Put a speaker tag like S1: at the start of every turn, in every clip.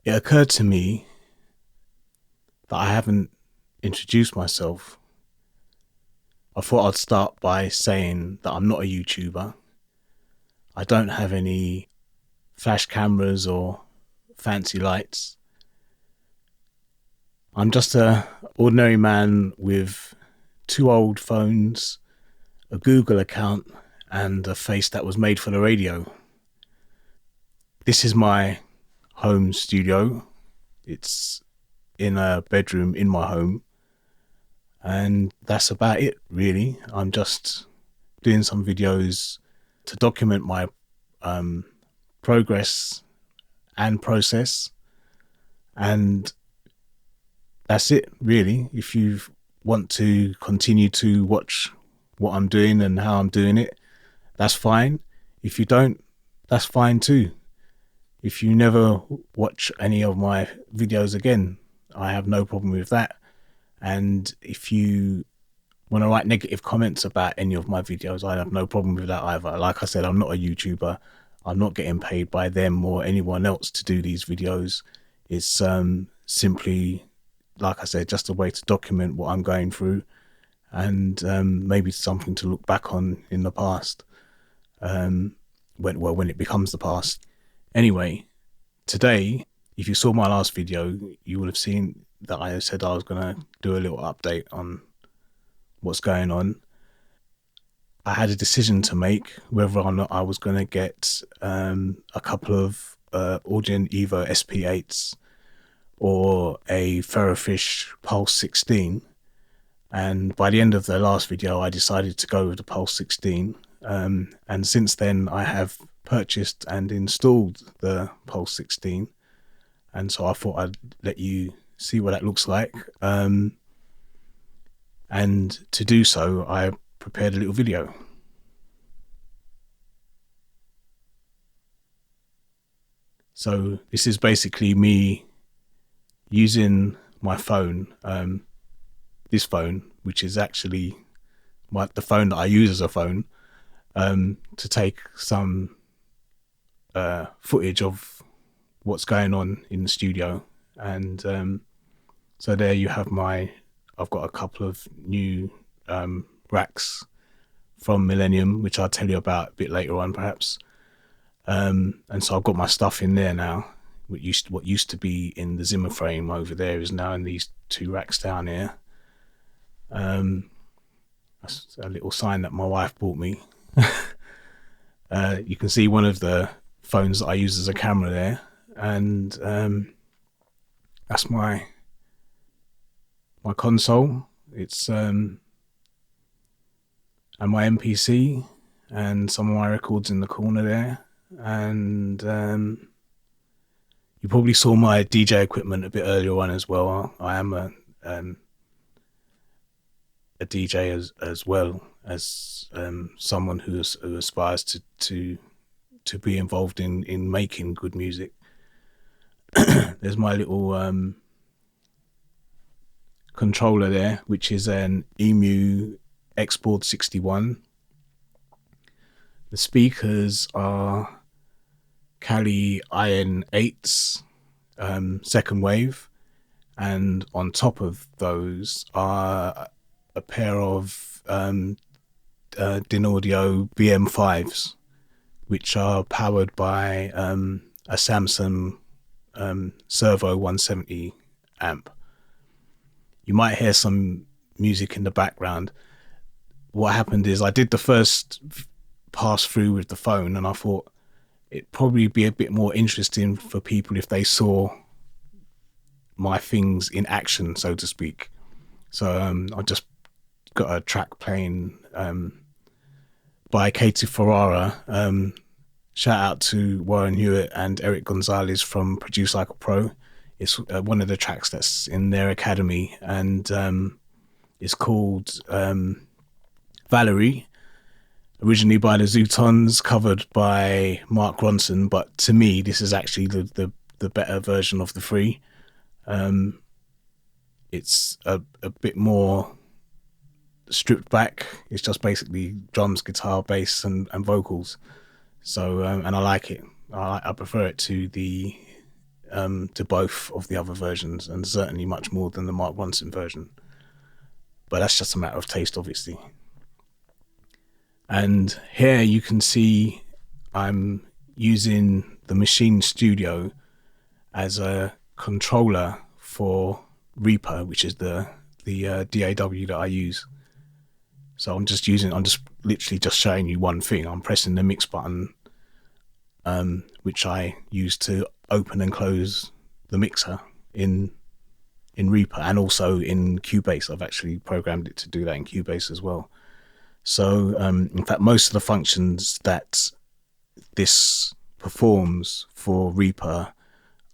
S1: it occurred to me that I haven't introduced myself. I thought I'd start by saying that I'm not a YouTuber. I don't have any flash cameras or fancy lights. I'm just a ordinary man with 2 old phones, a Google account, and a face that was made for the radio. This is my home studio. It's in a bedroom in my home, and that's about it, really. I'm just doing some videos to document my progress and process, and that's it, really. If you want to continue to watch what I'm doing and how I'm doing it, that's fine. If you don't, that's fine too. If you never watch any of my videos again, I have no problem with that. And if you want to write negative comments about any of my videos, I have no problem with that either. Like I said, I'm not a YouTuber. I'm not getting paid by them or anyone else to do these videos. It's simply, like I said, just a way to document what I'm going through, and maybe something to look back on in the past, when it becomes the past. Anyway, today, if you saw my last video, you would have seen that I said I was going to do a little update on what's going on. I had a decision to make whether or not I was going to get a couple of Audient Evo SP8s or a Ferrofish Pulse 16. And by the end of the last video, I decided to go with the Pulse 16. And since then, I have purchased and installed the Pulse 16. And so I thought I'd let you see what that looks like. And to do so, I prepared a little video. So this is basically me using my phone, this phone, which is actually the phone that I use as a phone, to take some footage of what's going on in the studio. And so there you have I've got a couple of new racks from Millennium, which I'll tell you about a bit later on perhaps. And so I've got my stuff in there now. What used to be in the Zimmer frame over there is now in these 2 racks down here. That's a little sign that my wife bought me. You can see one of the phones that I use as a camera there, and that's my console. It's and my MPC and some of my records in the corner there. And you probably saw my DJ equipment a bit earlier on as well. I am a DJ as well as someone who aspires to be involved in making good music. There's my little controller there, which is an EMU Xboard 61. The speakers are Kali IN8s, second wave, and on top of those are a pair of Dynaudio BM5s, which are powered by a Samsung Servo 170 amp. You might hear some music in the background. What happened is I did the first pass through with the phone, and I thought it'd probably be a bit more interesting for people if they saw my things in action, so to speak. So I just got a track playing by Katie Ferrara. Shout out to Warren Hewitt and Eric Gonzalez from Produce Like a Pro. It's one of the tracks that's in their academy, and it's called Valerie, originally by the Zootons, covered by Mark Ronson, but to me this is actually the better version of the three. It's a bit more stripped back. It's just basically drums, guitar, bass and vocals. So and I like it. I prefer it to the to both of the other versions, and certainly much more than the Mark Ronson version. But that's just a matter of taste, obviously. And here you can see I'm using the Maschine Studio as a controller for Reaper, which is the DAW that I use. So I'm just literally just showing you one thing. I'm pressing the mix button, which I use to open and close the mixer in Reaper, and also in Cubase. I've actually programmed it to do that in Cubase as well. So in fact, most of the functions that this performs for Reaper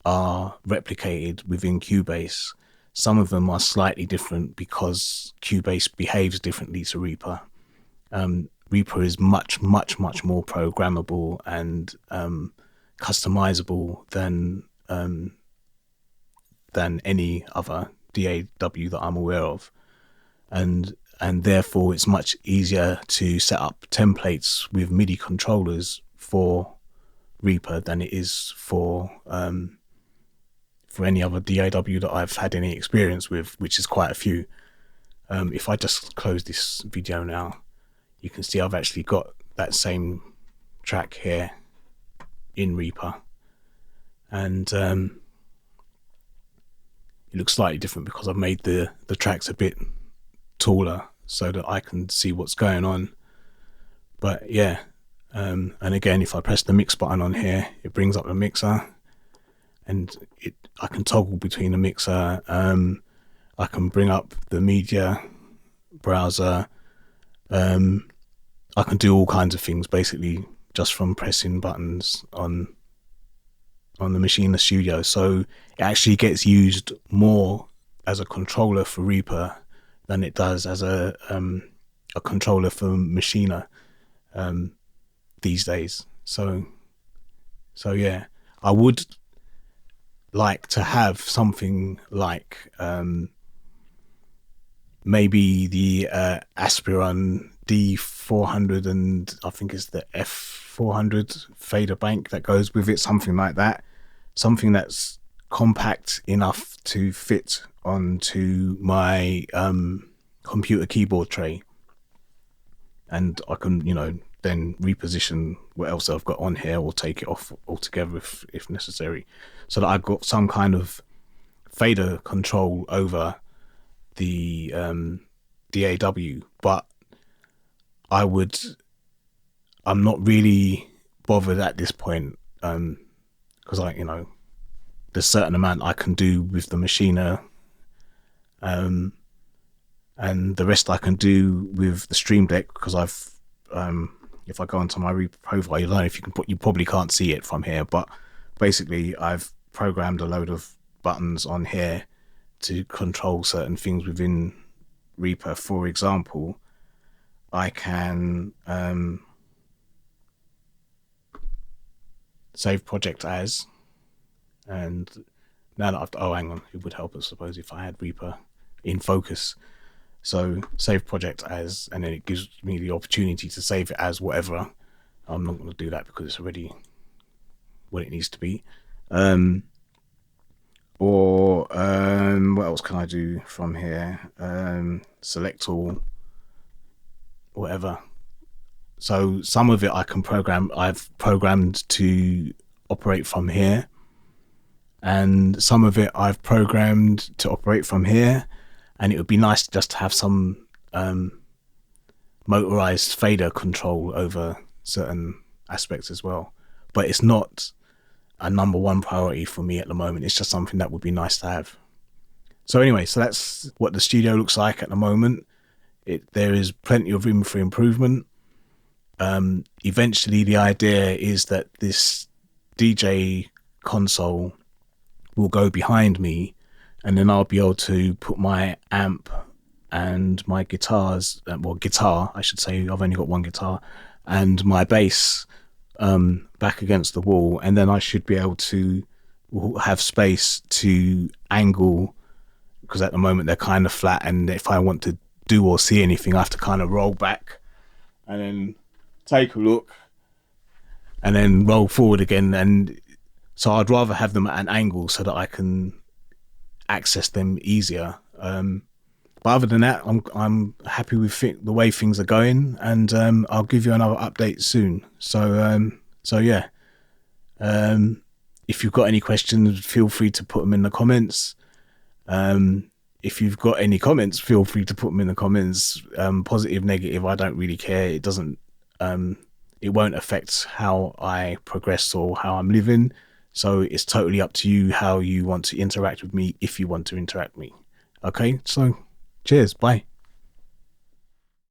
S1: are replicated within Cubase. Some of them are slightly different because Cubase behaves differently to Reaper. Reaper is much more programmable and customizable than any other DAW that I'm aware of, and therefore it's much easier to set up templates with MIDI controllers for Reaper than it is for any other DAW that I've had any experience with, which is quite a few. If I just close this video now, you can see I've actually got that same track here in Reaper, and it looks slightly different because I've made the tracks a bit taller so that I can see what's going on. But yeah, and again, if I press the mix button on here, it brings up the mixer, and I can toggle between the mixer. I can bring up the media browser. I can do all kinds of things basically just from pressing buttons on the Maschine Studio. So it actually gets used more as a controller for Reaper than it does as a controller for Maschine these days. So yeah, I would like to have something like maybe the Aspiron D400, and I think it's the F400 fader bank that goes with it, something like that. Something that's compact enough to fit onto my computer keyboard tray, and I can, then reposition what else I've got on here or take it off altogether if necessary, so that I've got some kind of fader control over the DAW. But I'm not really bothered at this point, because there's a certain amount I can do with the Maschine, and the rest I can do with the Stream Deck, because I've if I go onto my Reaper profile, you probably can't see it from here, but basically I've programmed a load of buttons on here to control certain things within Reaper. For example, I can save project as, and now that hang on, it would help, I suppose, if I had Reaper in focus. So save project as, and then it gives me the opportunity to save it as whatever. I'm not going to do that because it's already what it needs to be. Or what else can I do from here? Select all, whatever. So some of it I can program. I've programmed to operate from here, and some of it I've programmed to operate from here. And it would be nice just to have some motorized fader control over certain aspects as well. But it's not a number one priority for me at the moment. It's just something that would be nice to have. So anyway, so that's what the studio looks like at the moment. There is plenty of room for improvement. Eventually, the idea is that this DJ console will go behind me, and then I'll be able to put my amp and my guitars, guitar, I should say, I've only got one guitar, and my bass back against the wall, and then I should be able to have space to angle, because at the moment they're kind of flat, and if I want to do or see anything, I have to kind of roll back and then take a look and then roll forward again. And So I'd rather have them at an angle so that I can access them easier. But other than that, I'm happy with the way things are going, and I'll give you another update soon. So yeah, if you've got any questions, feel free to put them in the comments. If you've got any comments, feel free to put them in the comments. Positive, negative, I don't really care. It doesn't. It won't affect how I progress or how I'm living. So it's totally up to you how you want to interact with me, if you want to interact with me. Okay, so cheers, bye.